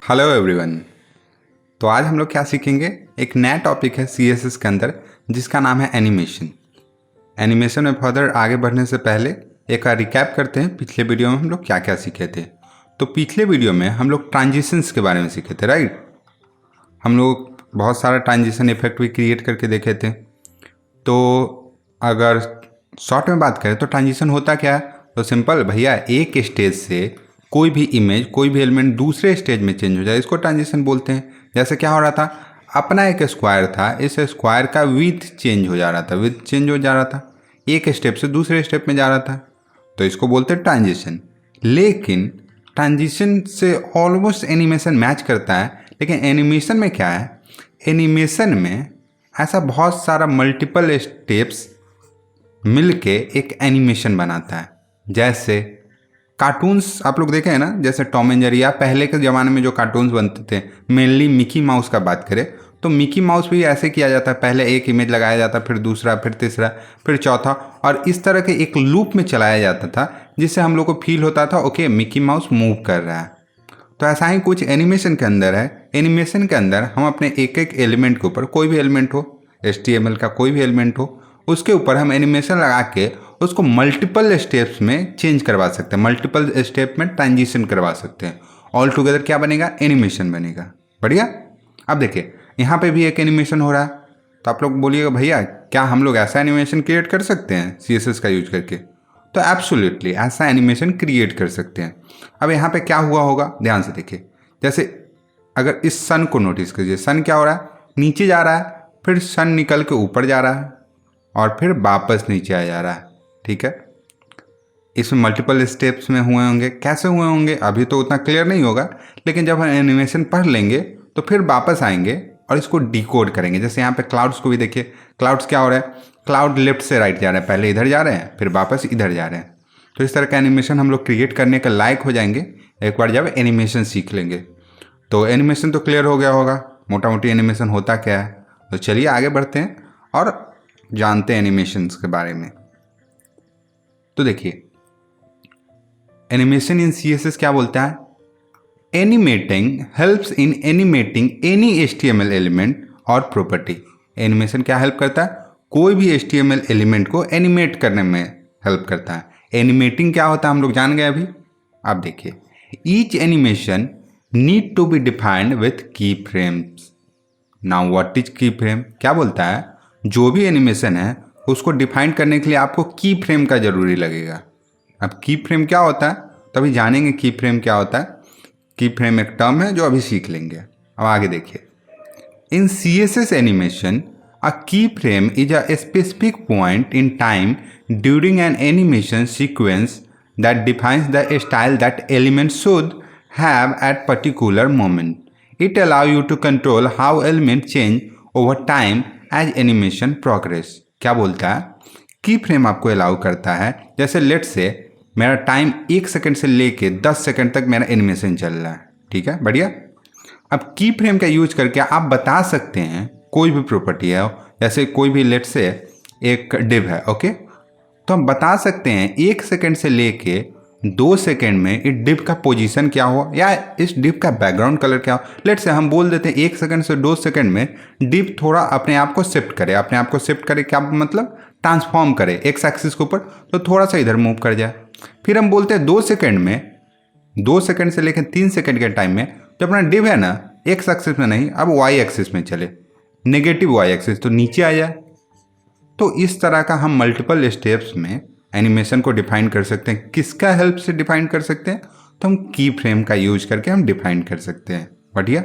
Hello everyone. तो आज हम लोग क्या सीखेंगे, एक नया टॉपिक है CSS के अंदर जिसका नाम है एनिमेशन। एनिमेशन में फर्दर आगे बढ़ने से पहले एक रिकैप करते हैं पिछले वीडियो में हम लोग क्या क्या सीखे थे। तो पिछले वीडियो में हम लोग ट्रांजिशंस के बारे में सीखे थे, राइट। हम लोग बहुत सारा ट्रांजिशन इफेक्ट भी क्रिएट करके देखे थे। तो अगर शॉर्ट में बात करें तो ट्रांजिशन होता क्या है, तो सिंपल भैया, एक स्टेज से कोई भी इमेज, कोई भी एलिमेंट दूसरे स्टेज में चेंज हो जाए, इसको ट्रांजिशन बोलते हैं। जैसे क्या हो रहा था, अपना एक स्क्वायर था, इस स्क्वायर का विड्थ चेंज हो जा रहा था, विड्थ चेंज हो जा रहा था, एक स्टेप से दूसरे स्टेप में जा रहा था, तो इसको बोलते हैं ट्रांजिशन। लेकिन ट्रांजिशन से ऑलमोस्ट एनिमेशन मैच करता है, लेकिन एनिमेशन में क्या है, एनिमेशन में ऐसा बहुत सारा मल्टीपल स्टेप्स मिलके एक एनिमेशन बनाता है। जैसे कार्टून्स आप लोग देखे हैं ना, जैसे टॉम एंड जेरी, या पहले के ज़माने में जो कार्टून्स बनते थे, मेनली मिकी माउस का बात करें तो मिकी माउस भी ऐसे किया जाता है, पहले एक इमेज लगाया जाता, फिर दूसरा, फिर तीसरा, फिर चौथा, और इस तरह के एक लूप में चलाया जाता था, जिससे हम लोग को फील होता था ओके मिकी माउस मूव कर रहा है। तो ऐसा ही कुछ एनिमेशन के अंदर है। एनिमेशन के अंदर हम अपने एक एक एलिमेंट के ऊपर, कोई भी एलिमेंट हो, HTML का कोई भी एलिमेंट हो, उसके ऊपर हम एनिमेशन लगा के उसको मल्टीपल स्टेप्स में चेंज करवा सकते हैं, मल्टीपल स्टेप में ट्रांजिशन करवा सकते हैं। ऑल टुगेदर क्या बनेगा, एनिमेशन बनेगा। बढ़िया। अब देखिए यहाँ पे भी एक एनिमेशन हो रहा है, तो आप लोग बोलिएगा भैया क्या हम लोग ऐसा एनिमेशन क्रिएट कर सकते हैं CSS का यूज करके? तो एब्सोल्युटली ऐसा एनिमेशन क्रिएट कर सकते हैं। अब यहाँ पे क्या हुआ होगा, ध्यान से देखिए। जैसे अगर इस सन को नोटिस कीजिए, सन क्या हो रहा है, नीचे जा रहा है, फिर सन निकल के ऊपर जा रहा है, और फिर वापस नीचे आ जा रहा है। ठीक है, इसमें मल्टीपल स्टेप्स में हुए होंगे। कैसे हुए होंगे अभी तो उतना क्लियर नहीं होगा, लेकिन जब हम एनिमेशन पढ़ लेंगे तो फिर वापस आएंगे और इसको डिकोड करेंगे। जैसे यहाँ पे क्लाउड्स को भी देखिए, क्लाउड्स क्या हो रहा है, क्लाउड लेफ्ट से राइट जा रहे हैं, पहले इधर जा रहे हैं, फिर वापस इधर जा रहे हैं। तो इस तरह का एनिमेशन हम लोग क्रिएट करने के लायक हो जाएंगे एक बार जब एनिमेशन सीख लेंगे। तो एनिमेशन तो क्लियर हो गया होगा, मोटा मोटी एनिमेशन होता क्या है। तो चलिए आगे बढ़ते हैं और जानते हैं एनिमेशंस के बारे में। तो देखिए एनिमेशन इन CSS क्या बोलता है, animating helps in animating any HTML element और प्रॉपर्टी। एनिमेशन क्या हेल्प करता है, कोई भी HTML एलिमेंट को एनिमेट करने में हेल्प करता है। एनिमेटिंग क्या होता है हम लोग जान गए अभी। अब देखिए, each animation need to be defined with key frames. Now what is key frame, क्या बोलता है, जो भी एनिमेशन है उसको डिफाइन करने के लिए आपको की फ्रेम का जरूरी लगेगा। अब की फ्रेम क्या होता है तभी जानेंगे की फ्रेम क्या होता है। की फ्रेम एक टर्म है जो अभी सीख लेंगे। अब आगे देखिए, इन CSS animation a key frame is a specific point in time during an animation sequence that defines the style that element should have at particular moment. It allow you to control how element change over time as animation progress. क्या बोलता है, की frame आपको allow करता है, जैसे late से मेरा टाइम 1 सेकंड से लेके 10 सेकंड तक मेरा एनिमेशन चल रहा है। ठीक है, बढ़िया। अब की फ्रेम का यूज करके आप बता सकते हैं कोई भी प्रॉपर्टी है, जैसे कोई भी लेट से एक डिव है, ओके, तो हम बता सकते हैं 1 सेकंड से लेके 2 सेकंड में इस डिव का पोजीशन क्या हो, या इस डिव का बैकग्राउंड कलर क्या हो। लेट से हम बोल देते हैं 1 सेकंड से 2 सेकंड में डिव थोड़ा अपने आप को शिफ्ट करे। अपने आप को शिफ्ट करे क्या मतलब, ट्रांसफॉर्म करे एक्स एक्सिस के ऊपर, तो थोड़ा सा इधर मूव कर जाए। फिर हम बोलते हैं 2 सेकंड में, 2 सेकंड से लेकर 3 सेकंड के टाइम में जो अपना डिव है ना, एक्स एक्सिस में नहीं, अब वाई एक्सिस में चले, नेगेटिव वाई एक्सिस, तो नीचे आ जाए। तो इस तरह का हम मल्टीपल स्टेप्स में एनिमेशन को डिफाइन कर सकते हैं। किसका हेल्प से डिफाइन कर सकते हैं, तो हम की फ्रेम का यूज करके हम डिफाइन कर सकते हैं। बढ़िया,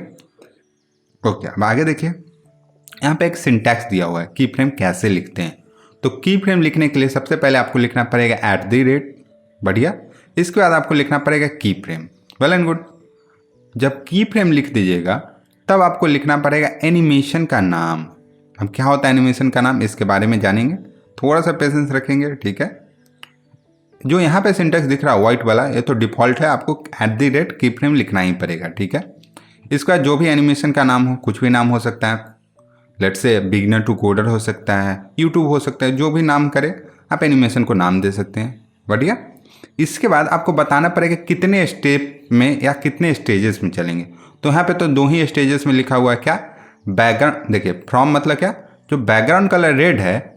ओके। अब आगे देखिए, यहाँ पे एक सिंटैक्स दिया हुआ है की फ्रेम कैसे लिखते हैं। तो की फ्रेम लिखने के लिए सबसे पहले आपको लिखना पड़ेगा @। बढ़िया, इसके बाद आपको लिखना पड़ेगा की फ्रेम। Well and good. जब की फ्रेम लिख दीजिएगा तब आपको लिखना पड़ेगा एनिमेशन का नाम। अब क्या होता है एनिमेशन का नाम, इसके बारे में जानेंगे, थोड़ा सा पेशेंस रखेंगे। ठीक है, जो यहाँ पे सिंटैक्स दिख रहा है व्हाइट वाला, ये तो डिफॉल्ट है, आपको @ की फ्रेम लिखना ही पड़ेगा। ठीक है, इसका जो भी एनिमेशन का नाम हो, कुछ भी नाम हो सकता है, let's say beginner to coder हो सकता है, यूट्यूब हो सकता है, जो भी नाम करे आप एनिमेशन को नाम दे सकते हैं। बढ़िया। इसके बाद आपको बताना पड़ेगा कितने स्टेप में या कितने स्टेजेस में चलेंगे। तो यहाँ पे तो 2 ही स्टेजेस में लिखा हुआ है। क्या? बैकग्राउंड, देखिए फ्रॉम मतलब क्या, जो बैकग्राउंड कलर रेड है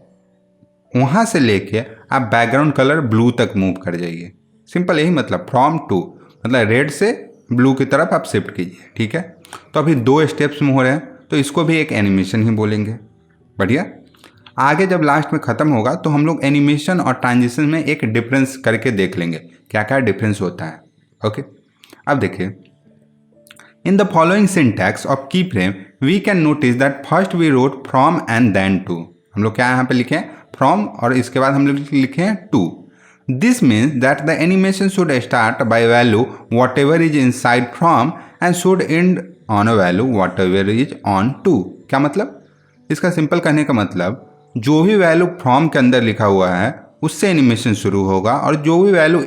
वहाँ से लेके आप बैकग्राउंड कलर ब्लू तक मूव कर जाइए। सिंपल यही मतलब, फ्रॉम टू मतलब रेड से ब्लू की तरफ आप शिफ्ट कीजिए। ठीक है, तो अभी 2 स्टेप्स में हो रहे हैं तो इसको भी एक एनिमेशन ही बोलेंगे। बढ़िया। आगे जब लास्ट में ख़त्म होगा तो हम लोग एनिमेशन और ट्रांजिशन में एक डिफरेंस करके देख लेंगे क्या क्या डिफरेंस होता है। ओके, अब देखिए, in the following syntax of key frame we can notice that first we wrote from and then to. हम लोग क्या यहाँ पे लिखे हैं? फ्रॉम, और इसके बाद हम लोग लिखे हैं to. This means that the animation should start by value whatever is inside from and should end on a value whatever is on to. क्या मतलब? इसका सिंपल कहने का मतलब, जो भी वैल्यू फ्रॉम के अंदर लिखा हुआ है उससे एनिमेशन शुरू होगा और जो भी वैल्यू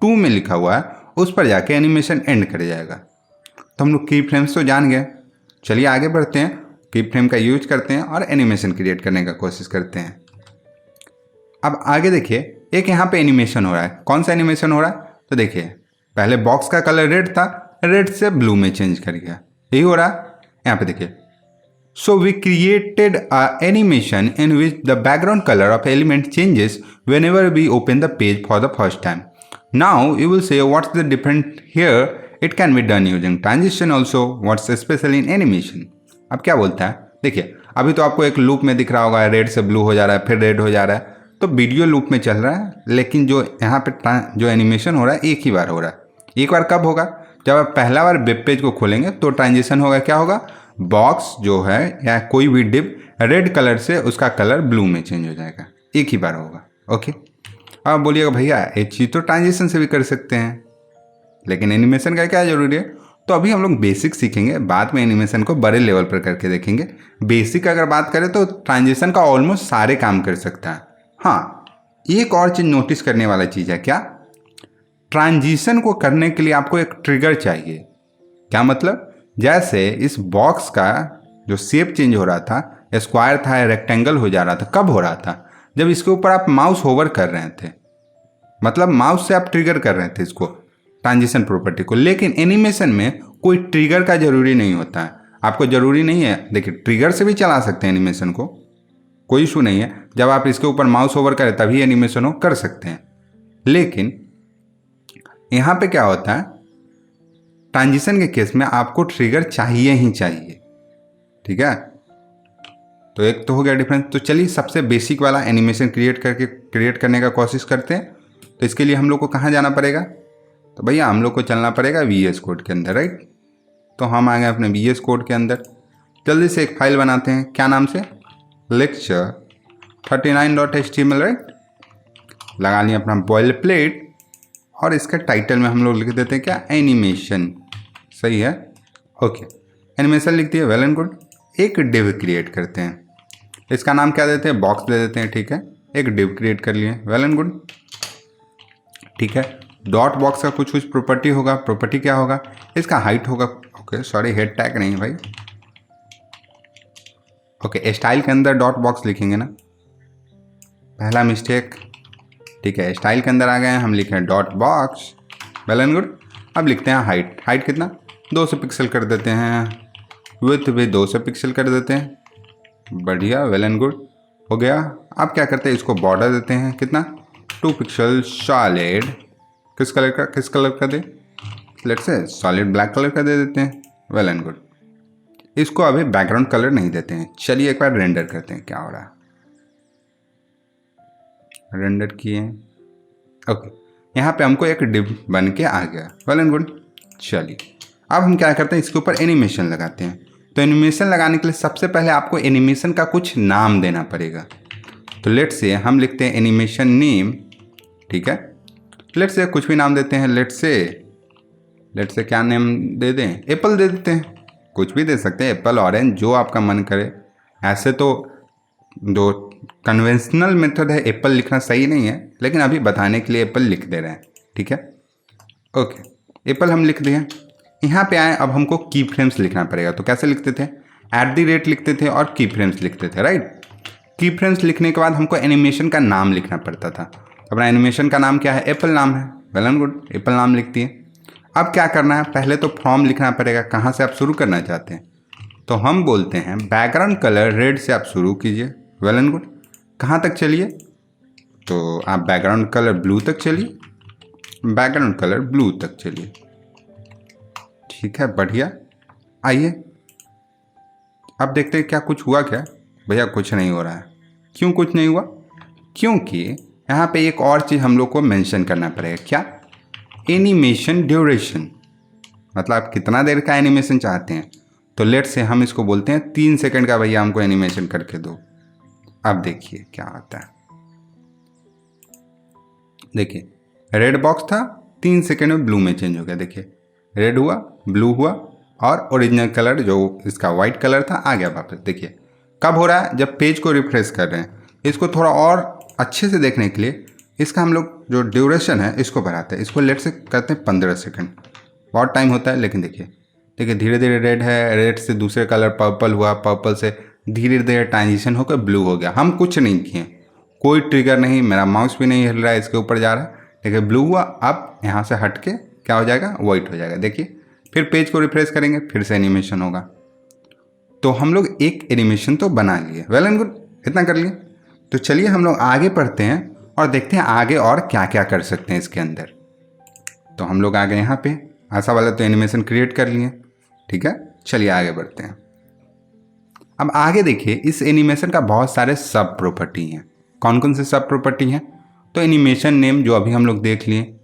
टू में लिखा हुआ है उस पर जाके एनिमेशन एंड कर जाएगा। तो हम लोग की फ्रेम्स तो जान गए। चलिए आगे बढ़ते हैं, की फ्रेम का यूज करते हैं और एनिमेशन क्रिएट करने का कोशिश करते हैं। अब आगे देखिए, एक यहाँ पे एनिमेशन हो रहा है। कौन सा एनिमेशन हो रहा है? तो देखिए, पहले बॉक्स का कलर रेड था, रेड से ब्लू में चेंज कर गया, यही हो रहा है। यहाँ पे देखिए, so we created an animation in which the background color of element changes whenever we open the page for the first time. Now you will say what's the difference here? It can be done using transition also. What's special in animation? अब क्या बोलता है? देखिए, अभी तो आपको एक loop में दिख रहा होगा, रेड से ब्लू हो जा रहा है, फिर रेड हो जा रहा है, तो वीडियो लूप में चल रहा है। लेकिन जो यहाँ पे जो एनिमेशन हो रहा है एक ही बार हो रहा है। एक बार कब होगा? जब आप पहला बार वेब पेज को खोलेंगे तो ट्रांजिशन होगा। क्या होगा? बॉक्स जो है या कोई भी डिप रेड कलर से उसका कलर ब्लू में चेंज हो जाएगा, एक ही बार होगा। ओके, अब बोलिएगा भैया ये चीज़ तो ट्रांजिशन से भी कर सकते हैं, लेकिन एनिमेशन का क्या जरूरी है? तो अभी हम लोग बेसिक सीखेंगे, बाद में एनिमेशन को बड़े लेवल पर करके देखेंगे। बेसिक अगर बात करें तो ट्रांजिशन का ऑलमोस्ट सारे काम कर सकता है। हाँ, एक और चीज़ नोटिस करने वाला चीज़ है। क्या? ट्रांजिशन को करने के लिए आपको एक ट्रिगर चाहिए। क्या मतलब? जैसे इस बॉक्स का जो शेप चेंज हो रहा था, स्क्वायर था या रेक्टेंगल हो जा रहा था, कब हो रहा था? जब इसके ऊपर आप माउस होवर कर रहे थे, मतलब माउस से आप ट्रिगर कर रहे थे इसको, ट्रांजिशन प्रॉपर्टी को। लेकिन एनिमेशन में कोई ट्रिगर का जरूरी नहीं होता है। आपको जरूरी नहीं है, देखिए ट्रिगर से भी चला सकते हैं एनिमेशन को, कोई इशू नहीं है। जब आप इसके ऊपर माउस ओवर करें तभी एनिमेशन हो कर सकते हैं। लेकिन यहाँ पे क्या होता है, ट्रांजिशन के केस में आपको ट्रिगर चाहिए ही चाहिए। ठीक है, तो एक तो हो गया डिफरेंस। तो चलिए सबसे बेसिक वाला एनिमेशन क्रिएट करने का कोशिश करते हैं। तो इसके लिए हम लोग को कहाँ जाना पड़ेगा? तो भैया हम लोग को चलना पड़ेगा VS कोड के अंदर, राइट। तो हम आ गए अपने VS कोड के अंदर। जल्दी से एक फाइल बनाते हैं, क्या नाम से? lecture39.html, right. लगा लिया अपना बॉयल प्लेट और इसके टाइटल में हम लोग लिख देते हैं क्या? एनिमेशन। सही है, ओके। एनिमेशन लिख दिया, वेल एंड गुड। एक डिव क्रिएट करते हैं, इसका नाम क्या देते हैं? बॉक्स दे देते हैं। ठीक है, एक डिव क्रिएट कर लिए, वेल एंड गुड। ठीक है, डॉट बॉक्स का कुछ प्रॉपर्टी होगा। प्रॉपर्टी क्या होगा? इसका हाइट होगा, ओके सॉरी हेड टैग नहीं भाई, ओके स्टाइल के अंदर डॉट बॉक्स लिखेंगे ना, पहला मिस्टेक। ठीक है, स्टाइल के अंदर आ गए हैं, हम लिखे हैं dot box, well and good. अब लिखते हैं हाइट। हाइट कितना? 200 पिक्सल कर देते हैं। विड्थ भी 200 पिक्सल कर देते हैं, बढ़िया, वेल एंड गुड हो गया। अब क्या करते हैं, इसको बॉर्डर देते हैं, कितना? 2 पिक्सल सॉलिड। किस कलर का दे? Let's say solid black colour का दे देते हैं, वेल एंड गुड। इसको अभी बैकग्राउंड कलर नहीं देते हैं। चलिए एक बार रेंडर करते हैं क्या हो रहा है। रेंडर किए, ओके। यहाँ पे हमको एक डिव बन के आ गया, वेल एंड गुड। चलिए अब हम क्या करते हैं, इसके ऊपर एनिमेशन लगाते हैं। तो एनिमेशन लगाने के लिए सबसे पहले आपको एनिमेशन का कुछ नाम देना पड़ेगा। तो लेट्स से हम लिखते हैं एनिमेशन नेम। ठीक है, लेट्स से कुछ भी नाम देते हैं। लेट्स से क्या नेम दे दें? एप्पल दे देते हैं, कुछ भी दे सकते हैं, एप्पल, ऑरेंज, जो आपका मन करे। ऐसे तो जो कन्वेंशनल मेथड है एप्पल लिखना सही नहीं है, लेकिन अभी बताने के लिए एप्पल लिख दे रहे हैं। ठीक है, ओके, एप्पल हम लिख दिए। यहाँ पे आए, अब हमको की फ्रेम्स लिखना पड़ेगा। तो कैसे लिखते थे? @ लिखते थे और की फ्रेम्स लिखते थे, राइट। की फ्रेम्स लिखने के बाद हमको एनिमेशन का नाम लिखना पड़ता था। अपना एनिमेशन का नाम क्या है? एप्पल नाम है, वेल एंड गुड, एप्पल नाम लिखती है। अब क्या करना है, पहले तो फ्रॉम लिखना पड़ेगा, कहाँ से आप शुरू करना चाहते हैं। तो हम बोलते हैं बैकग्राउंड कलर रेड से आप शुरू कीजिए। वेल एंड गुड, कहाँ तक चलिए, तो आप बैकग्राउंड कलर ब्लू तक चलिए, बैकग्राउंड कलर ब्लू तक चलिए। ठीक है, बढ़िया। आइए अब देखते हैं क्या कुछ हुआ क्या। भैया कुछ नहीं हो रहा है। क्यों कुछ नहीं हुआ? क्योंकि यहाँ पे एक और चीज़ हम लोग को मेंशन करना पड़ेगा। क्या? एनिमेशन ड्यूरेशन, मतलब आप कितना देर का एनिमेशन चाहते हैं। तो लेट से हम इसको बोलते हैं 3 सेकंड का, भैया हमको एनिमेशन करके दो। अब देखिए क्या आता है। देखिए रेड बॉक्स था, 3 सेकंड में ब्लू में चेंज हो गया। देखिए रेड हुआ, ब्लू हुआ, और ओरिजिनल कलर जो इसका वाइट कलर था आ गया वापस। देखिए कब हो रहा है? जब पेज को रिफ्रेश कर रहे हैं। इसको थोड़ा और अच्छे से देखने के लिए इसका हम लोग जो ड्यूरेशन है इसको बढ़ाते हैं। इसको लेट से करते हैं 15 सेकंड। बहुत टाइम होता है, लेकिन देखिए देखिए धीरे धीरे रेड है, रेड से दूसरे कलर पर्पल हुआ, पर्पल से धीरे धीरे ट्रांजिशन होकर ब्लू हो गया। हम कुछ नहीं किए, कोई ट्रिगर नहीं, मेरा माउस भी नहीं हिल रहा है, इसके ऊपर जा रहा है। देखिए ब्लू हुआ, अब यहाँ से हट के क्या हो जाएगा? वाइट हो जाएगा। देखिए फिर पेज को रिफ्रेश करेंगे, फिर से एनिमेशन होगा। तो हम लोग एक एनिमेशन तो बना लिए। वेल एंड गुड, इतना कर लिए। तो चलिए हम लोग आगे पढ़ते हैं और देखते हैं आगे और क्या क्या कर सकते हैं इसके अंदर। तो हम लोग आगे यहाँ पे ऐसा वाला तो एनिमेशन क्रिएट कर लिए। ठीक है, चलिए आगे बढ़ते हैं। अब आगे देखिए, इस एनिमेशन का बहुत सारे सब प्रॉपर्टी हैं। कौन कौन से सब प्रॉपर्टी हैं? तो एनिमेशन नेम जो अभी हम लोग देख लिए,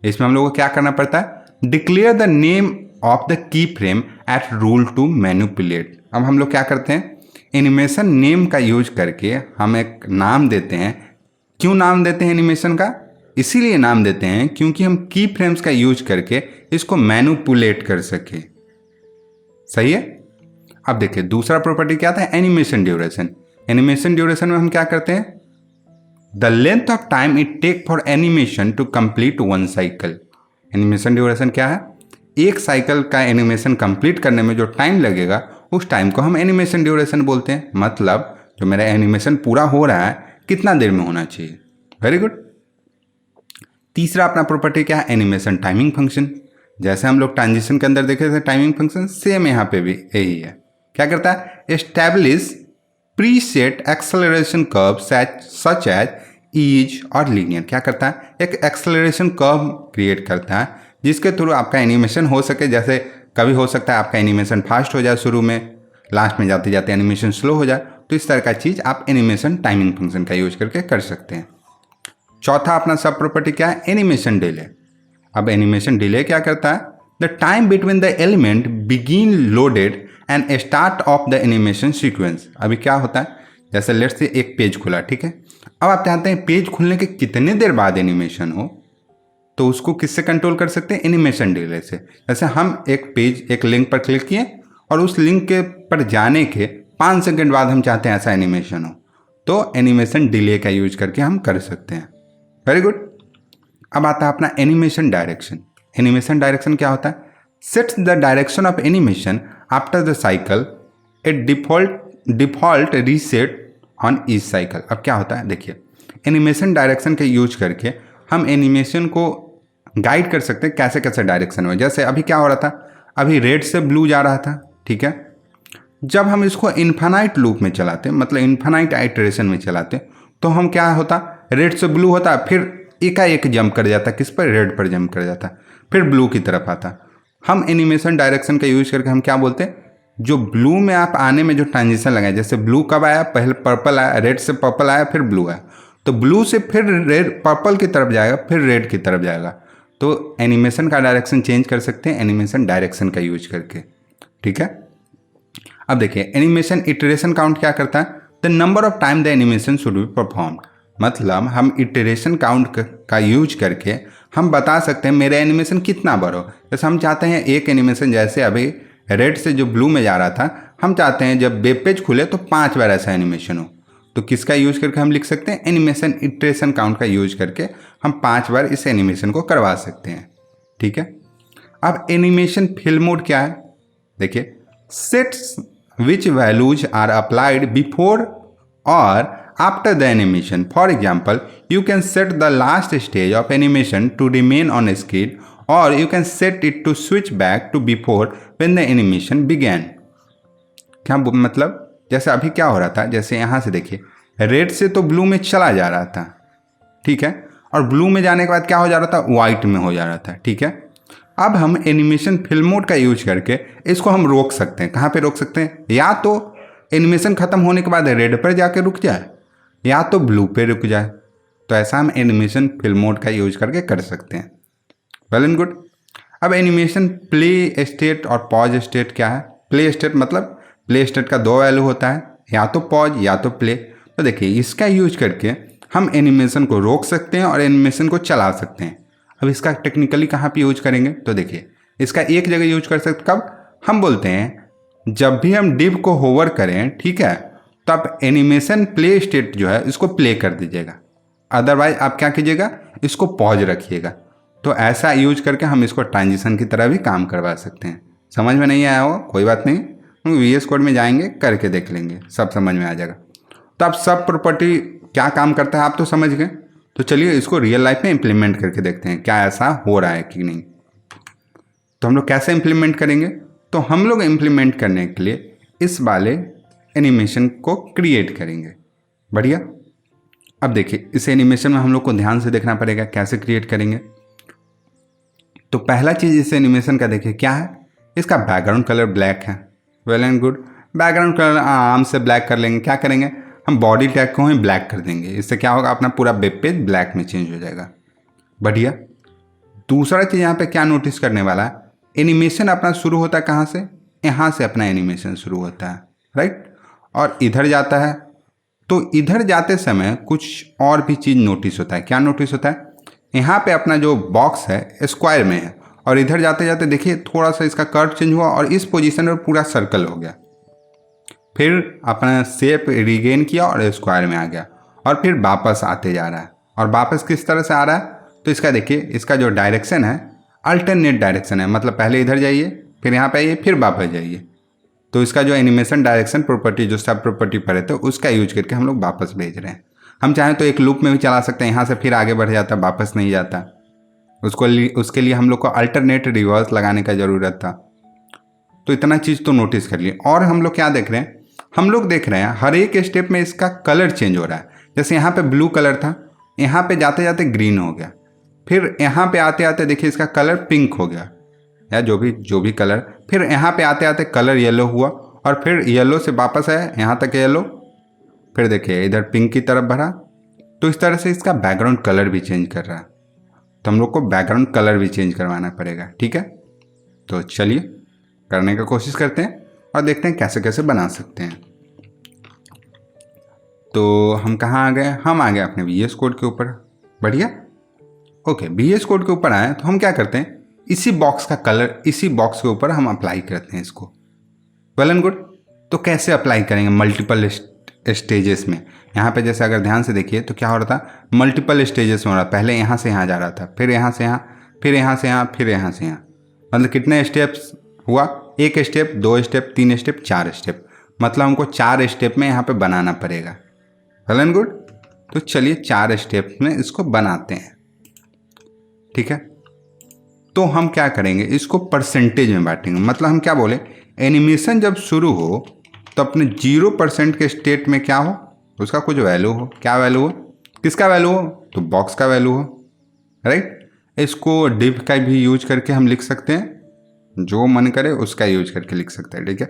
इसमें हम लोग को क्या करना पड़ता है? Declare the name of the key frame at rule to manipulate. अब हम लोग क्या करते हैं? एनिमेशन नेम का यूज करके हम एक नाम देते हैं। क्यों नाम देते हैं एनिमेशन का? इसीलिए नाम देते हैं क्योंकि हम की फ्रेम्स का यूज करके इसको मैनिपुलेट कर सके। सही है। अब देखिए दूसरा प्रॉपर्टी क्या था? Animation duration. एनिमेशन ड्यूरेशन में हम क्या करते हैं? The length of time it take for animation to complete one cycle. Animation duration क्या है? एक साइकिल का एनिमेशन कंप्लीट करने में जो टाइम लगेगा उस टाइम को हम एनिमेशन ड्यूरेशन बोलते हैं। मतलब जो मेरा एनिमेशन पूरा हो रहा है कितना देर में होना चाहिए। Very good. तीसरा अपना प्रॉपर्टी क्या है? Animation timing function. जैसे हम लोग ट्रांजिशन के अंदर देखे थे टाइमिंग फंक्शन, सेम यहाँ पे भी यही है। क्या करता है? Establish preset acceleration curve such as ease और लीनियर। क्या करता है? एक एक्सेलरेशन कर्व क्रिएट करता है जिसके थ्रू आपका एनिमेशन हो सके। जैसे कभी हो सकता है आपका एनिमेशन फास्ट हो जाए शुरू में, लास्ट में जाते जाते एनिमेशन स्लो हो जाए। तो इस तरह का चीज़ आप एनिमेशन टाइमिंग फंक्शन का यूज करके कर सकते हैं। चौथा अपना सब प्रॉपर्टी क्या है? Animation delay. अब एनिमेशन डिले क्या करता है? The time between the element begin loaded and start of the animation sequence. अभी क्या होता है? जैसे लेट्स से एक पेज खुला, ठीक है। अब आप चाहते हैं पेज खुलने के कितने देर बाद एनिमेशन हो, तो उसको किससे कंट्रोल कर सकते हैं? एनिमेशन डिले से। जैसे हम एक लिंक पर क्लिक किए और उस लिंक के पर जाने के 5 सेकंड बाद हम चाहते हैं ऐसा एनिमेशन हो, तो एनिमेशन डिले का यूज करके हम कर सकते हैं। Very good. अब आता है अपना एनिमेशन डायरेक्शन। एनिमेशन डायरेक्शन क्या होता है? Sets the direction of animation after the cycle A default reset on each cycle. अब क्या होता है? देखिए एनिमेशन डायरेक्शन के यूज करके हम एनिमेशन को गाइड कर सकते हैं कैसे कैसे डायरेक्शन में। जैसे अभी क्या हो रहा था? अभी रेड से ब्लू जा रहा था, ठीक है। जब हम इसको इन्फानाइट लूप में चलाते, मतलब इन्फानाइट आइटरेशन में चलाते, तो हम क्या होता? रेड से ब्लू होता, फिर एकाएक जंप कर जाता, किस पर? रेड पर जंप कर जाता, फिर ब्लू की तरफ आता। हम एनिमेशन डायरेक्शन का यूज करके हम क्या बोलते हैं? जो ब्लू में आप आने में जो ट्रांजिशन लगाए, जैसे ब्लू कब आया? पहले पर्पल आया, रेड से पर्पल आया, फिर ब्लू आया, तो ब्लू से फिर रेड पर्पल की तरफ जाएगा, फिर रेड की तरफ जाएगा। तो एनिमेशन का डायरेक्शन चेंज कर सकते हैं एनिमेशन डायरेक्शन का यूज करके, ठीक है। अब देखिए एनिमेशन इटरेशन काउंट क्या करता है? The number of time the animation should be performed. मतलब हम इटरेशन काउंट का यूज करके हम बता सकते हैं मेरा एनिमेशन कितना बार हो। जैसे हम चाहते हैं एक एनिमेशन, जैसे अभी रेड से जो ब्लू में जा रहा था, हम चाहते हैं जब वेब पेज खुले तो 5 बार ऐसा एनिमेशन हो, तो किसका यूज करके हम लिख सकते हैं? एनिमेशन इटरेशन काउंट का यूज करके हम 5 बार इस एनिमेशन को करवा सकते हैं, ठीक है। अब एनिमेशन फिल मोड क्या है? देखिए sets which values are applied before और after the animation. For example, you can set the last stage of animation to remain on screen, or you can set it to switch back to before when the animation began. क्या मतलब, जैसे अभी क्या हो रहा था, जैसे यहाँ से देखिए रेड से तो ब्लू में चला जा रहा था, ठीक है, और ब्लू में जाने के बाद क्या हो जा रहा था, वाइट में हो जा रहा था, ठीक है। अब हम एनिमेशन फिल्म मोड का यूज करके इसको हम रोक सकते हैं। कहाँ पे रोक सकते हैं, या तो एनिमेशन खत्म होने के बाद रेड पर जाके रुक जाए, या तो ब्लू पे रुक जाए। तो ऐसा हम एनिमेशन फिल्म मोड का यूज करके कर सकते हैं। Well and good. अब एनिमेशन प्ले स्टेट और पॉज स्टेट क्या है। प्ले स्टेट मतलब प्ले स्टेट का दो वैल्यू होता है, या तो पॉज या तो प्ले। तो देखिए इसका यूज करके हम एनिमेशन को रोक सकते हैं और एनिमेशन को चला सकते हैं। अब इसका टेक्निकली कहाँ पे यूज करेंगे, तो देखिए इसका एक जगह यूज कर सकते, कब, हम बोलते हैं जब भी हम डिव को होवर करें, ठीक है, तो आप एनिमेशन प्ले स्टेट जो है इसको प्ले कर दीजिएगा, अदरवाइज आप क्या कीजिएगा, इसको पॉज रखिएगा। तो ऐसा यूज करके हम इसको ट्रांजिशन की तरह भी काम करवा सकते हैं। समझ में नहीं आया हो कोई बात नहीं, हम VS कोड में जाएंगे करके देख लेंगे, सब समझ में आ जाएगा। तो आप सब प्रॉपर्टी क्या काम करता है आप तो समझ गए। तो चलिए इसको रियल लाइफ में इम्प्लीमेंट करके देखते हैं क्या ऐसा हो रहा है कि नहीं। तो हम लोग कैसे इम्प्लीमेंट करेंगे, तो हम लोग इम्प्लीमेंट करने के लिए इस वाले एनिमेशन को क्रिएट करेंगे। बढ़िया। अब देखिए इस एनिमेशन में हम लोग को ध्यान से देखना पड़ेगा कैसे क्रिएट करेंगे। तो पहला चीज़ इस एनिमेशन का देखिए क्या है, इसका बैकग्राउंड कलर ब्लैक है। Well and good. Background colour आराम से ब्लैक कर लेंगे। क्या करेंगे, हम बॉडी टैग को ही ब्लैक कर देंगे। इससे क्या होगा, अपना पूरा वेब पेज ब्लैक में चेंज हो जाएगा। बढ़िया। दूसरा चीज़ यहाँ पे क्या नोटिस करने वाला है, एनिमेशन अपना शुरू होता है कहाँ से, यहाँ से अपना एनिमेशन शुरू होता है, राइट, और इधर जाता है। तो इधर जाते समय कुछ और भी चीज़ नोटिस होता है। क्या नोटिस होता है, यहाँ पे अपना जो बॉक्स है स्क्वायर में है, और इधर जाते जाते देखिए थोड़ा सा इसका कर्व चेंज हुआ और इस पोजीशन में पूरा सर्कल हो गया। फिर अपना शेप रिगेन किया और स्क्वायर में आ गया, और फिर वापस आते जा रहा है। और वापस किस तरह से आ रहा है, तो इसका देखिए इसका जो डायरेक्शन है अल्टरनेट डायरेक्शन है, मतलब पहले इधर जाइए, फिर यहाँ पे आइए, फिर वापस जाइए। तो इसका जो एनिमेशन डायरेक्शन प्रॉपर्टी जो सब प्रॉपर्टी पर है, तो उसका यूज करके हम लोग वापस भेज रहे हैं। हम चाहें तो एक लूप में भी चला सकते हैं, यहाँ से फिर आगे बढ़ जाता, वापस नहीं जाता। उसके लिए हम लोग को अल्टरनेट रिवर्स लगाने का ज़रूरत था। तो इतना चीज़ तो नोटिस कर लिए। और हम लोग क्या देख रहे हैं, हम लोग देख रहे हैं हर एक स्टेप में इसका कलर चेंज हो रहा है। जैसे यहाँ पे ब्लू कलर था, यहाँ पे जाते जाते ग्रीन हो गया, फिर यहाँ पे आते आते देखिए इसका कलर पिंक हो गया, या जो भी कलर, फिर यहाँ पे आते आते कलर येलो हुआ, और फिर येलो से वापस आया यहाँ तक येलो, फिर देखिए इधर पिंक की तरफ बढ़ा। तो इस तरह से इसका बैकग्राउंड कलर भी चेंज कर रहा है। तो हम लोग को बैकग्राउंड कलर भी चेंज करवाना पड़ेगा, ठीक है। तो चलिए करने का कोशिश करते हैं और देखते हैं कैसे कैसे बना सकते हैं। तो हम कहाँ आ गए, हम आ गए अपने VS कोड के ऊपर। बढ़िया। ओके, VS कोड के ऊपर आए तो हम क्या करते हैं, इसी बॉक्स का कलर इसी बॉक्स के ऊपर हम अप्लाई करते हैं इसको। Well and good. तो कैसे अप्लाई करेंगे, मल्टीपल स्टेजेस में। यहाँ पे जैसे अगर ध्यान से देखिए तो क्या हो रहा था, मल्टीपल स्टेजेस में हो रहा था। पहले यहाँ से यहाँ जा रहा था, फिर यहाँ से यहाँ, फिर यहाँ से यहाँ, फिर यहाँ से यहाँ। मतलब कितने स्टेप्स हुआ, एक स्टेप, दो स्टेप, तीन स्टेप, चार स्टेप। मतलब हमको 4 स्टेप में यहाँ पे बनाना पड़ेगा। Well and good. तो चलिए 4 स्टेप में इसको बनाते हैं, ठीक है। तो हम क्या करेंगे, इसको परसेंटेज में बांटेंगे। मतलब हम क्या बोले, एनिमेशन जब शुरू हो तो अपने 0% के स्टेट में क्या हो, उसका कुछ वैल्यू हो। क्या वैल्यू हो, किसका वैल्यू हो, तो बॉक्स का वैल्यू हो, राइट। इसको डिव का भी यूज करके हम लिख सकते हैं, जो मन करे उसका यूज करके लिख सकते हैं, ठीक है।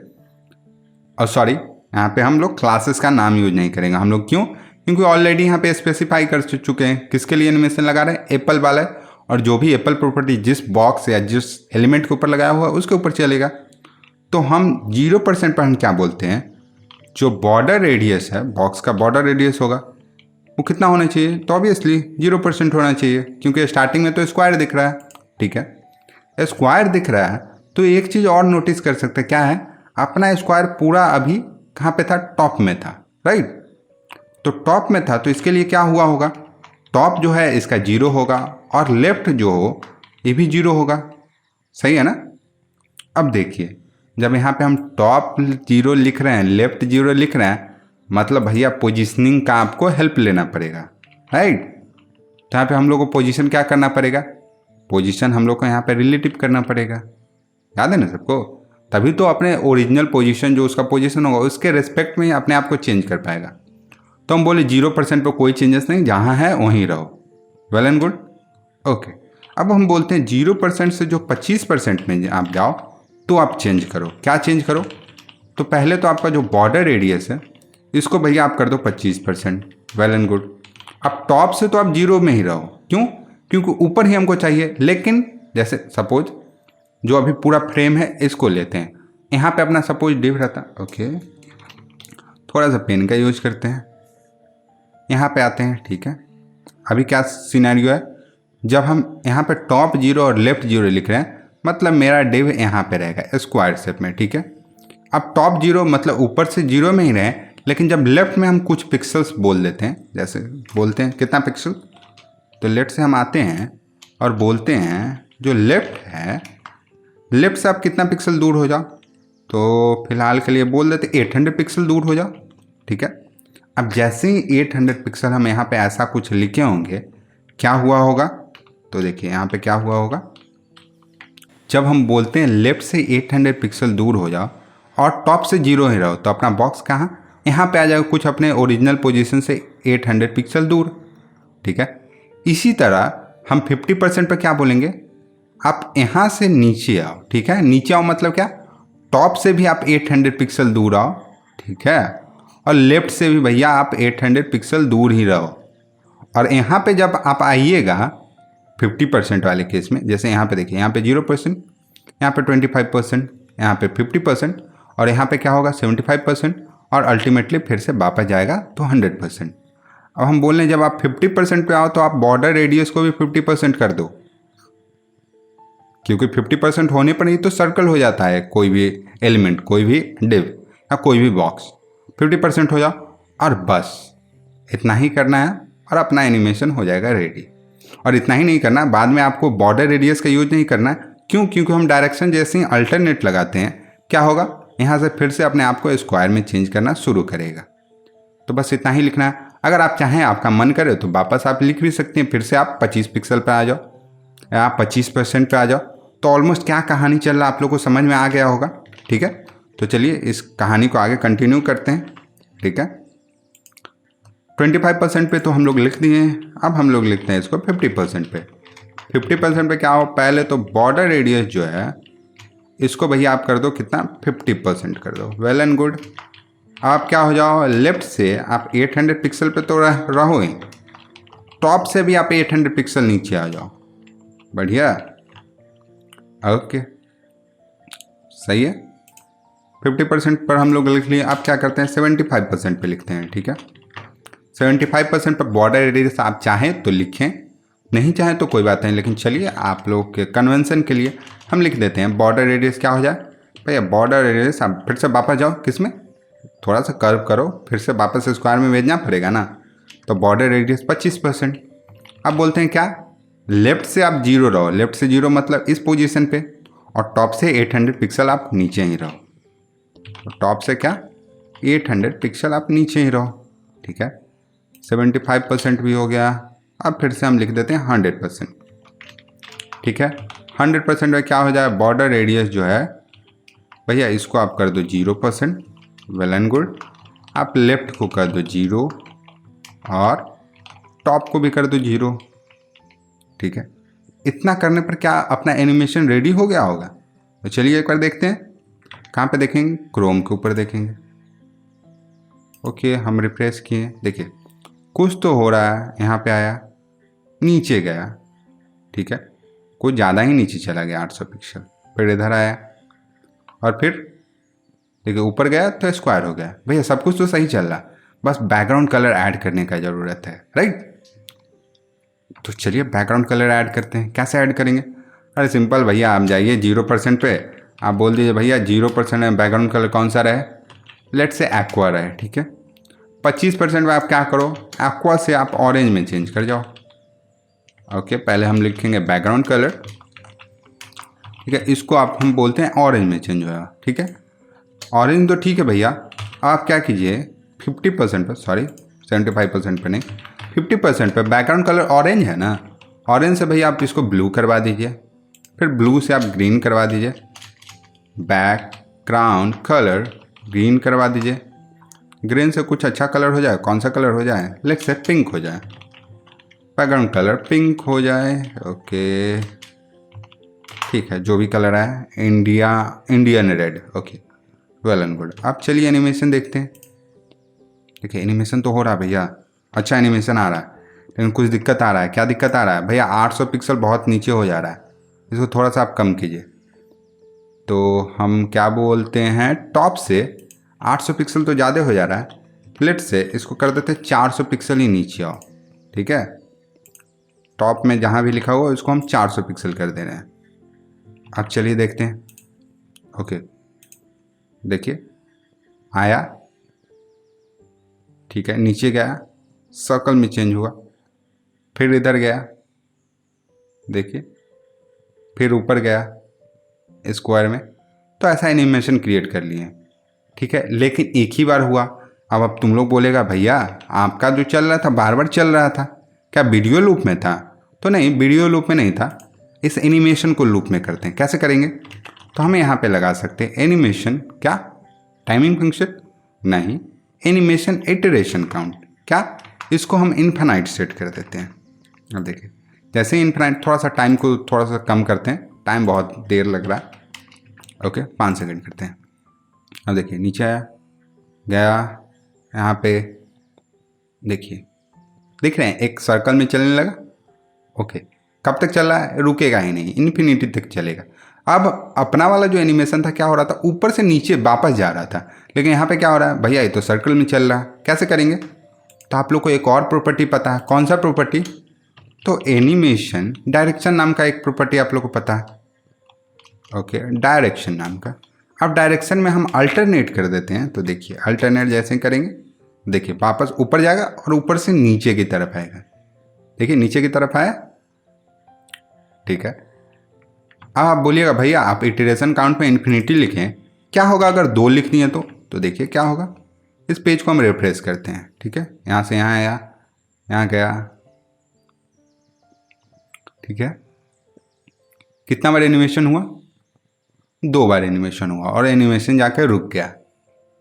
और सॉरी, यहाँ पे हम लोग क्लासेस का नाम यूज नहीं करेंगे हम लोग। क्यों, क्योंकि ऑलरेडी यहाँ पे स्पेसिफाई कर चुके हैं किसके लिए एनिमेशन लगा रहे हैं, एप्पल वाला है। और जो भी एप्पल प्रॉपर्टी जिस बॉक्स या जिस एलिमेंट के ऊपर लगाया हुआ है उसके ऊपर चलेगा। तो हम 0% पर हम क्या बोलते हैं, जो बॉर्डर रेडियस है, बॉक्स का बॉर्डर रेडियस होगा वो कितना होना चाहिए, तो ऑब्वियसली 0% होना चाहिए, क्योंकि स्टार्टिंग में तो स्क्वायर दिख रहा है, ठीक है। स्क्वायर दिख रहा है तो एक चीज़ और नोटिस कर सकते हैं, क्या है, अपना स्क्वायर पूरा अभी कहाँ पे था, टॉप में था, राइट। तो टॉप में था तो इसके लिए क्या हुआ होगा, टॉप जो है इसका 0 होगा, और लेफ्ट जो हो ये भी 0 होगा। सही है ना। अब देखिए जब यहाँ पे हम टॉप 0 लिख रहे हैं, लेफ्ट 0 लिख रहे हैं, मतलब भैया पोजीशनिंग का आपको हेल्प लेना पड़ेगा, राइट। तो यहाँ पे हम लोग को पोजीशन क्या करना पड़ेगा, पोजीशन हम लोग को यहाँ पे रिलेटिव करना पड़ेगा, याद है ना सबको। तभी तो अपने ओरिजिनल पोजीशन जो उसका पोजीशन होगा उसके रिस्पेक्ट में ही अपने आप को चेंज कर पाएगा। तो हम बोले 0% पर कोई चेंजेस नहीं, जहाँ है वहीं रहो। Well and good, okay. अब हम बोलते हैं 0% से जो 25% में आप जाओ तो आप चेंज करो। क्या चेंज करो, तो पहले तो आपका जो बॉर्डर रेडियस है इसको भैया आप कर दो 25%। Well and good. अब टॉप से तो आप 0 में ही रहो, क्यों, क्योंकि ऊपर ही हमको चाहिए। लेकिन जैसे सपोज जो अभी पूरा फ्रेम है इसको लेते हैं, यहाँ पे अपना सपोज डिव रहता, ओके, थोड़ा सा पेन का यूज करते हैं, यहाँ पे आते हैं, ठीक है। अभी क्या सिनेरियो है, जब हम यहाँ पे टॉप 0 और लेफ्ट 0 लिख रहे हैं, मतलब मेरा डिव यहाँ पे रहेगा स्क्वायर शेप में, ठीक है। अब टॉप 0 मतलब ऊपर से 0 में ही रहे, लेकिन जब लेफ्ट में हम कुछ पिक्सल्स बोल देते हैं, जैसे बोलते हैं कितना पिक्सल, तो लेफ्ट से हम आते हैं और बोलते हैं जो लेफ्ट है, लेफ्ट से आप कितना पिक्सल दूर हो जाओ, तो फिलहाल के लिए बोल देते 800 पिक्सल दूर हो जाओ, ठीक है। अब जैसे ही 800 पिक्सल हम यहाँ पे ऐसा कुछ लिखे होंगे, क्या हुआ होगा, तो देखिए यहाँ पे क्या हुआ होगा, जब हम बोलते हैं लेफ्ट से 800 पिक्सल दूर हो जाओ और टॉप से 0 ही रहो, तो अपना बॉक्स कहाँ, यहाँ पे आ जाएगा कुछ अपने ओरिजिनल पोजीशन से 800 पिक्सल दूर, ठीक है। इसी तरह हम 50% पर क्या बोलेंगे, आप यहाँ से नीचे आओ, ठीक है। नीचे आओ मतलब क्या, टॉप से भी आप 800 पिक्सल दूर आओ, ठीक है, और लेफ्ट से भी भैया आप 800 पिक्सल दूर ही रहो। और यहाँ पे जब आप आइएगा 50% वाले केस में, जैसे यहाँ पे देखिए, यहाँ पे 0%, यहाँ पे 25%, यहाँ पे 50%, और यहाँ पे क्या होगा 75%, और अल्टीमेटली फिर से वापस जाएगा तो 100%। अब हम बोल रहे हैं जब आप 50% पे आओ तो आप बॉर्डर रेडियस को भी 50% कर दो, क्योंकि 50% होने पर ही तो सर्कल हो जाता है, कोई भी एलिमेंट, कोई भी डिव या कोई भी बॉक्स 50% हो जाओ, और बस इतना ही करना है और अपना एनिमेशन हो जाएगा रेडी। और इतना ही नहीं करना, बाद में आपको बॉर्डर रेडियस का यूज नहीं करना है, क्यों, क्योंकि हम डायरेक्शन जैसे ही अल्टरनेट लगाते हैं, क्या होगा, यहाँ से फिर से अपने आप को स्क्वायर में चेंज करना शुरू करेगा। तो बस इतना ही लिखना है। अगर आप चाहें, आपका मन करे तो वापस आप लिख भी सकते हैं, फिर से आप 25 पिक्सल पर आ जाओ या आप 25% पे आ जाओ। तो ऑलमोस्ट क्या कहानी चल रहा है आप लोग को समझ में आ गया होगा, ठीक है। तो चलिए इस कहानी को आगे कंटिन्यू करते हैं, ठीक है। 25% पे तो हम लोग लिख दिए हैं, अब हम लोग लिखते हैं इसको 50% पे। 50% पे क्या हो, पहले तो बॉर्डर रेडियस जो है इसको भैया आप कर दो कितना, 50% कर दो। Well and good. आप क्या हो जाओ, लेफ्ट से आप 800 पिक्सल पे तो रहो ही, टॉप से भी आप 800 पिक्सल नीचे आ जाओ, बढ़िया, ओके, सही है। 50% पर हम लोग लिख लिए। अब क्या करते हैं, 75% पे लिखते हैं, ठीक है। 75% पर बॉर्डर रेडियस आप चाहें तो लिखें, नहीं चाहें तो कोई बात नहीं, लेकिन चलिए आप लोग के कन्वेंशन के लिए हम लिख देते हैं बॉर्डर रेडियस क्या हो जाए भैया, बॉर्डर रेडियस। आप फिर से वापस जाओ, किसमें, थोड़ा सा कर्व करो, फिर से वापस स्क्वायर में भेजना पड़ेगा ना। तो बॉर्डर रेडियस 25%। अब बोलते हैं क्या, लेफ्ट से आप 0 रहो, लेफ्ट से 0 मतलब इस पोजीशन पे, और टॉप से 800 पिक्सल आप नीचे ही रहो। तो टॉप से क्या 800 पिक्सल आप नीचे ही रहो, ठीक है। 75% भी हो गया। अब फिर से हम लिख देते हैं 100%, ठीक है। 100% में क्या हो जाए, बॉर्डर रेडियस जो है भैया इसको आप कर दो 0%। Well and good. आप लेफ्ट को कर दो 0 और टॉप को भी कर दो 0, ठीक है। इतना करने पर क्या अपना एनिमेशन रेडी हो गया होगा। तो चलिए एक बार देखते हैं, कहाँ पे देखेंगे, क्रोम के ऊपर देखेंगे। ओके, हम रिफ्रेश किए, देखिए कुछ तो हो रहा है। यहाँ पे आया, नीचे गया, ठीक है, कुछ ज़्यादा ही नीचे चला गया 800 पिक्सल, फिर इधर आया और फिर देखिए ऊपर गया तो स्क्वायर हो गया। भैया सब कुछ तो सही चल रहा, बस बैकग्राउंड कलर ऐड करने का ज़रूरत है, राइट। तो चलिए बैकग्राउंड कलर ऐड करते हैं। कैसे ऐड करेंगे, अरे सिंपल भैया, आप जाइए 0% पे, आप बोल दीजिए भैया 0% में बैकग्राउंड कलर कौन सा रहे, लेट से एक्वा रहे, ठीक है। 25% में आप क्या करो, एक्वा से आप ऑरेंज में चेंज कर जाओ। ओके, पहले हम लिखेंगे बैकग्राउंड कलर, ठीक है, इसको आप हम बोलते हैं ऑरेंज में चेंज होगा, ठीक है। ऑरेंज तो ठीक है भैया। आप क्या कीजिए, 50% पर, सॉरी 75% पे नहीं, 50% पे बैकग्राउंड कलर ऑरेंज है ना, ऑरेंज से भैया आप इसको ब्लू करवा दीजिए, फिर ब्लू से आप ग्रीन करवा दीजिए, बैकग्राउंड कलर ग्रीन करवा दीजिए, ग्रीन से कुछ अच्छा कलर हो जाए, कौन सा कलर हो जाए, लेट्स से पिंक हो जाए, बैकग्राउंड कलर पिंक हो जाए, ओके ठीक है, जो भी कलर है, Indian red, okay well and good. अब चलिए एनिमेशन देखते हैं। देखिए एनिमेशन तो हो रहा है भैया, अच्छा एनिमेशन आ रहा है, लेकिन कुछ दिक्कत आ रहा है। क्या दिक्कत आ रहा है भैया? 800 पिक्सल बहुत नीचे हो जा रहा है, इसको थोड़ा सा आप कम कीजिए। तो हम क्या बोलते हैं, टॉप से 800 पिक्सल तो ज़्यादा हो जा रहा है, लेट से इसको कर देते 400 पिक्सल ही नीचे आओ, ठीक है। टॉप में जहाँ भी लिखा हुआ उसको हम 400 पिक्सल कर दे रहे हैं। अब चलिए देखते हैं, ओके देखिए आया, ठीक है, नीचे गया, सर्कल में चेंज हुआ, फिर इधर गया, देखिए फिर ऊपर गया स्क्वायर में। तो ऐसा एनिमेशन क्रिएट कर लिए, ठीक है, लेकिन एक ही बार हुआ। अब तुम लोग बोलेगा भैया आपका जो चल रहा था बार बार चल रहा था, क्या वीडियो लूप में था? तो नहीं, वीडियो लूप में नहीं था, इस एनिमेशन को लूप में करते हैं। कैसे करेंगे? तो हमें यहाँ पे लगा सकते हैं एनिमेशन, क्या टाइमिंग फंक्शन नहीं, एनिमेशन इटरेशन काउंट, क्या इसको हम इन्फिनाइट सेट कर देते हैं। अब देखिए जैसे इन्फिनाइट, थोड़ा सा टाइम को थोड़ा सा कम करते हैं, टाइम बहुत देर लग रहा है, ओके 5 सेकंड करते हैं। अब देखिए नीचे आया, गया यहाँ पे, देखिए दिख रहे हैं एक सर्कल में चलने लगा, ओके कब तक चल रहा है? रुकेगा ही नहीं, इन्फिनिटी तक चलेगा। अब अपना वाला जो एनिमेशन था क्या हो रहा था, ऊपर से नीचे वापस जा रहा था, लेकिन यहाँ पे क्या हो रहा है भैया, ये तो सर्कल में चल रहा है। कैसे करेंगे? तो आप लोग को एक और प्रॉपर्टी पता है, कौन सा प्रॉपर्टी? तो एनिमेशन डायरेक्शन नाम का एक प्रॉपर्टी आप लोग को पता है, ओके डायरेक्शन नाम का। अब डायरेक्शन में हम अल्टरनेट कर देते हैं, तो देखिए अल्टरनेट जैसे करेंगे, देखिए वापस ऊपर जाएगा और ऊपर से नीचे की तरफ आएगा, देखिए नीचे की तरफ आया, ठीक है। अब आप बोलिएगा भैया आप इटरेशन काउंट में इन्फिनिटी लिखें, क्या होगा अगर 2 लिख दिए तो देखिए क्या होगा। इस पेज को हम रिफ्रेश करते हैं, ठीक है, यहाँ से यहाँ आया, यहाँ गया, ठीक है। कितना बार एनिमेशन हुआ? 2 बार एनिमेशन हुआ और एनिमेशन जाकर रुक गया,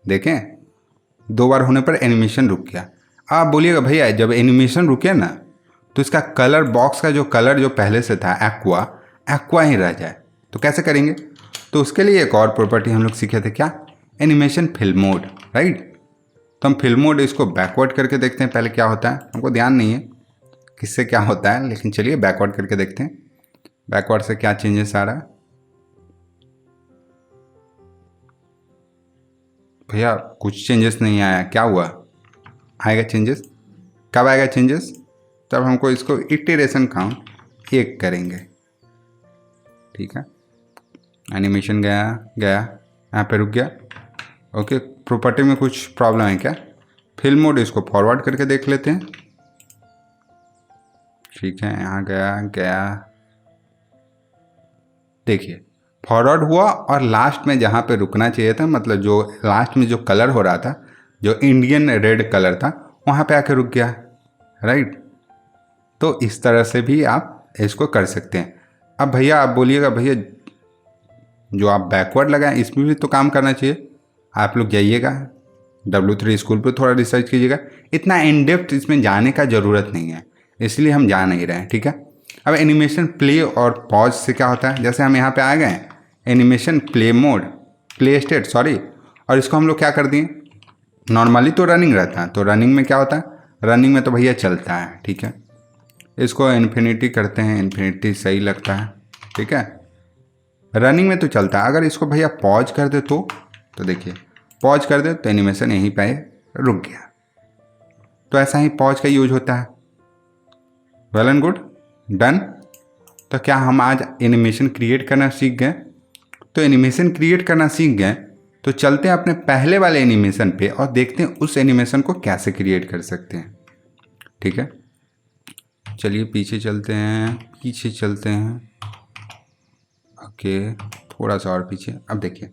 देखें 2 बार होने पर एनिमेशन रुक गया। आप बोलिएगा भैया जब एनिमेशन रुके ना तो इसका कलर बॉक्स का जो कलर जो पहले से था एक्वा ही रह जाए, तो कैसे करेंगे? तो उसके लिए एक और प्रॉपर्टी हम लोग सीखे थे, क्या? Animation film mode, right. तो हम फिल्म मोड इसको बैकवर्ड करके देखते हैं पहले क्या होता है, हमको ध्यान नहीं है किससे क्या होता है, लेकिन चलिए बैकवर्ड करके देखते हैं, बैकवर्ड से क्या चेंजेस आ रहा है। भैया कुछ चेंजेस नहीं आया, क्या हुआ? आएगा चेंजेस, कब आएगा चेंजेस? तब हमको इसको इटरेशन काउंट 1 करेंगे, ठीक है। एनिमेशन गया यहाँ पे रुक गया, ओके। प्रॉपर्टी में कुछ प्रॉब्लम है क्या? फिल्म मोड इसको फॉरवर्ड करके देख लेते हैं, ठीक है, यहाँ गया, देखिए फॉरवर्ड हुआ और लास्ट में जहाँ पे रुकना चाहिए था, मतलब जो लास्ट में जो कलर हो रहा था, जो इंडियन रेड कलर था, वहाँ पे आके रुक गया, राइट। तो इस तरह से भी आप इसको कर सकते हैं। अब भैया आप बोलिएगा भैया जो आप बैकवर्ड लगाएं इसमें भी तो काम करना चाहिए। आप लोग जाइएगा W3 स्कूल पे थोड़ा रिसर्च कीजिएगा, इतना इन डेप्थ इसमें जाने का ज़रूरत नहीं है, इसलिए हम जा नहीं रहे हैं, ठीक है। अब एनिमेशन प्ले और पॉज से क्या होता है, जैसे हम यहाँ पे आ गए animation play mode, play state sorry, और इसको हम लोग क्या कर दिए, नॉर्मली तो रनिंग रहता है, तो रनिंग में क्या होता है, रनिंग में तो भैया चलता है, ठीक है। इसको इन्फिनिटी करते हैं, इन्फिनिटी सही लगता है, ठीक है, रनिंग में तो चलता है। अगर इसको भैया पॉज कर दे तो देखिए पॉज कर दे तो एनिमेशन यहीं पे रुक गया। तो ऐसा ही पॉज का यूज होता है। Well and good, done. तो क्या हम आज एनिमेशन क्रिएट करना सीख गए? तो एनिमेशन क्रिएट करना सीख गए तो चलते हैं अपने पहले वाले एनिमेशन पे और देखते हैं उस एनिमेशन को कैसे क्रिएट कर सकते हैं, ठीक है। चलिए पीछे चलते हैं, ओके थोड़ा सा और पीछे। अब देखिए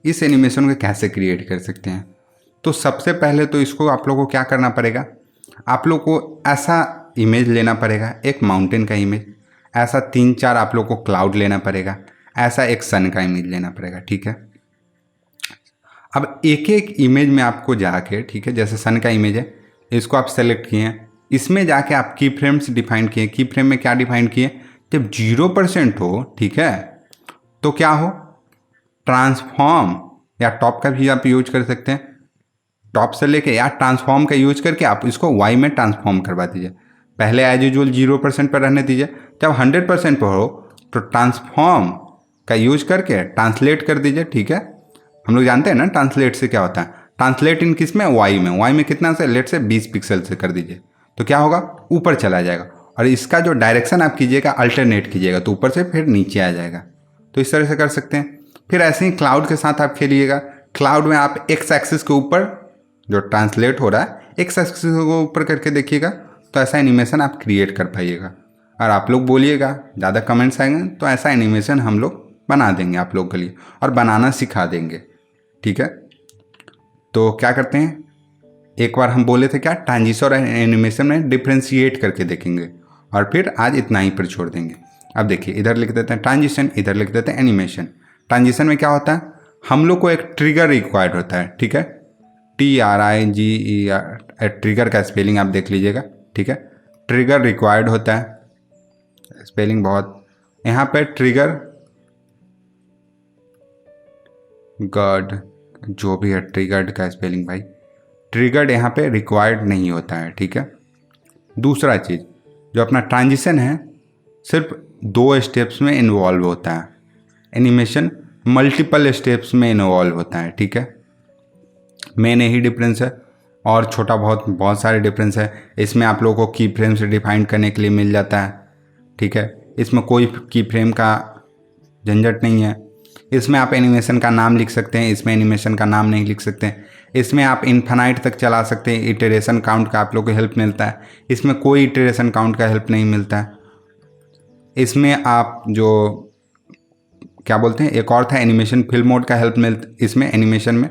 इस एनिमेशन को कैसे क्रिएट कर सकते हैं। तो सबसे पहले तो इसको आप लोगों को क्या करना पड़ेगा, आप लोग को ऐसा इमेज लेना पड़ेगा, एक माउंटेन का इमेज, ऐसा 3-4 आप लोग को क्लाउड लेना पड़ेगा, ऐसा एक सन का इमेज लेना पड़ेगा, ठीक है। अब एक एक इमेज में आपको जाके, ठीक है, जैसे सन का इमेज है, इसको आप सेलेक्ट किए हैं, इसमें जाके आप की फ्रेम्स डिफाइन किए। की फ्रेम में क्या डिफाइन किए, जब 0% हो, ठीक है, तो क्या हो, ट्रांसफॉर्म या टॉप का भी आप यूज कर सकते हैं, टॉप से लेके या ट्रांसफॉर्म का यूज करके आप इसको वाई में ट्रांसफॉर्म करवा दीजिए। पहले एज यूजुअल 0% पर रहने दीजिए, जब 100% पर हो तो ट्रांसफॉर्म का यूज करके ट्रांसलेट कर दीजिए, ठीक है। हम लोग जानते हैं ना ट्रांसलेट से क्या होता है, ट्रांसलेट इन किस में, वाई में। वाई में कितना से, लेट से 20 पिक्सल से कर दीजिए, तो क्या होगा, ऊपर चला जाएगा। और इसका जो डायरेक्शन आप कीजिएगा अल्टरनेट कीजिएगा, तो ऊपर से फिर नीचे आ जाएगा। तो इस तरह से कर सकते हैं। फिर ऐसे ही क्लाउड के साथ आप खेलिएगा। क्लाउड में आप एक्स एक्सिस के ऊपर जो ट्रांसलेट हो रहा है, एक्स एक्सिस को ऊपर करके देखिएगा, तो ऐसा एनिमेशन आप क्रिएट कर पाइएगा। और आप लोग बोलिएगा, ज़्यादा कमेंट्स आएंगे तो ऐसा एनिमेशन हम लोग बना देंगे आप लोग के लिए, और बनाना सिखा देंगे, ठीक है। तो क्या करते हैं, एक बार हम बोले थे क्या, ट्रांजिशन और एनिमेशन में डिफ्रेंशिएट करके देखेंगे, और फिर आज इतना ही पर छोड़ देंगे। अब देखिए, इधर लिख देते हैं ट्रांजिशन, इधर लिख देते हैं एनिमेशन। ट्रांजिशन में क्या होता है, हम लोग को एक ट्रिगर रिक्वायर्ड होता है, ठीक है, TRIGER, ट्रिगर का स्पेलिंग आप देख लीजिएगा, ठीक है। ट्रिगर रिक्वायर्ड होता है, स्पेलिंग बहुत, यहाँ पे ट्रिगर गर्ड, जो भी है ट्रिगर्ड का स्पेलिंग भाई, ट्रिगर्ड यहाँ पे रिक्वायर्ड नहीं होता है, ठीक है। दूसरा चीज़, जो अपना ट्रांजिशन है सिर्फ 2 स्टेप्स में इन्वॉल्व होता है, एनिमेशन मल्टीपल स्टेप्स में इन्वॉल्व होता है, ठीक है। मेन यही डिफरेंस है, और छोटा बहुत सारे डिफरेंस है। इसमें आप लोगों को की फ्रेम से डिफाइन करने के लिए मिल जाता है, ठीक है। इसमें कोई की फ्रेम का झंझट नहीं है। इसमें आप एनिमेशन का नाम लिख सकते हैं, इसमें एनिमेशन का नाम नहीं लिख सकते हैं। इसमें आप इन्फिनाइट तक चला सकते हैं, इटरेशन काउंट का आप लोग को हेल्प मिलता है। इसमें कोई इटरेशन काउंट का हेल्प नहीं मिलता है। इसमें आप जो क्या बोलते हैं, एक और था एनिमेशन फिल्म मोड का हेल्प मिलता इसमें एनिमेशन में,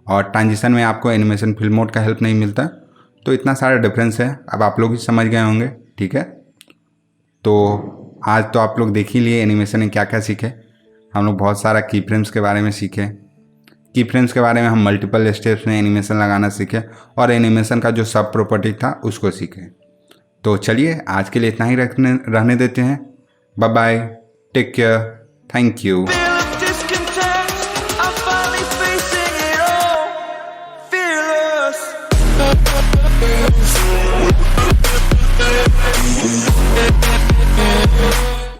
और ट्रांजिशन में आपको एनिमेशन फिल्म मोड का हेल्प नहीं मिलता। तो इतना सारा डिफरेंस है, अब आप लोग भी समझ गए होंगे, ठीक है। तो आज तो आप लोग देख ही लिए एनिमेशन में क्या क्या सीखे। हम लोग बहुत सारा की फ्रेम्स के बारे में सीखे, की फ्रेम्स के बारे में हम मल्टीपल स्टेप्स में एनिमेशन लगाना सीखे, और एनिमेशन का जो सब प्रॉपर्टी था उसको सीखे। तो चलिए आज के लिए इतना ही रहने देते हैं। Bye bye, take care, thank you.